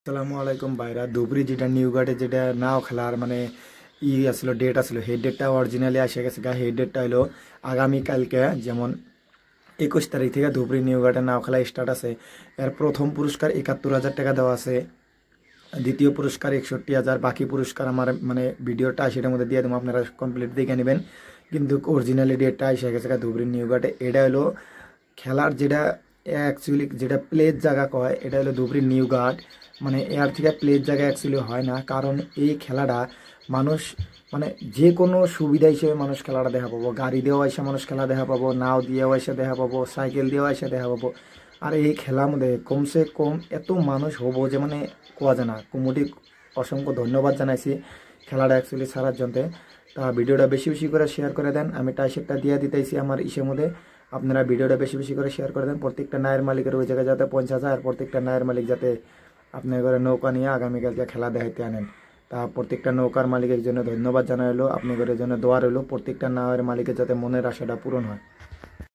আসসালামু আলাইকুম ভাইরা। ধুবড়ি যেটা নিউ ঘাটে যেটা নাও খেলার মানে আসলো ডেট আসলো, সেই ডেটটা অরিজিনালি এসে গেছে গা। সেই ডেটটা হলো আগামীকালকে, যেমন 21 তারিখ থেকে ধুবড়ি নিউ ঘাটে নাও খেলা স্টার্ট আছে। এর প্রথম পুরস্কার 71,000 টাকা দেওয়া আছে, দ্বিতীয় পুরস্কার 61,000, বাকি পুরস্কার আমার মানে ভিডিওটা সেটার মধ্যে দিয়ে দেবো, আপনারা কমপ্লিট দেখে নেবেন। কিন্তু অরিজিনালি ডেটটা এসে গেছে গা ধুবড়ি নিউ ঘাটে। এটা হলো খেলার যেটা অ্যাকচুয়ালি যেটা প্লের জায়গা কয়, এটা হলো ধুবড়ি নিউ ঘাট। মানে এর থেকে প্লের জায়গা অ্যাকচুয়ালি হয় না, কারণ এই খেলাটা মানুষ মানে যে কোনো সুবিধা হিসেবে মানুষ খেলাটা দেখা পাবো। গাড়ি দিয়েও এসে মানুষ খেলা দেখা পাবো, নাও দিয়েও এসে দেখা পাবো, সাইকেল দিয়েও এসে দেখা পাবো। আর এই খেলার মধ্যে কমসে কম এত মানুষ হবো যে মানে কোয়া যায় না। কুমুটি অসংখ্য ধন্যবাদ জানাইছি খেলাটা অ্যাকচুয়ালি ছাড়ার জন্য। তা ভিডিওটা বেশি বেশি করে শেয়ার করে দেন, আমি টাইশেরটা দিয়ে দিতেছি আমার ইসের মধ্যে। আপনারা ভিডিওটা বেশি বেশি করে শেয়ার করে দেন, প্রত্যেকটা নায়ের মালিকের ওই জায়গায় যাতে পৌঁছা যায়, আর প্রত্যেকটা নায়ের মালিক যাতে আপনার ঘরে নৌকা নিয়ে আগামীকালকে খেলা দেখাইতে আনেন। তা প্রত্যেকটা নৌকার মালিকের জন্য ধন্যবাদ জানা হলো, আপনাদের জন্য দোয়া রইলো প্রত্যেকটা নায়ের মালিকের যাতে মনের আশাটা পূরণ হয়।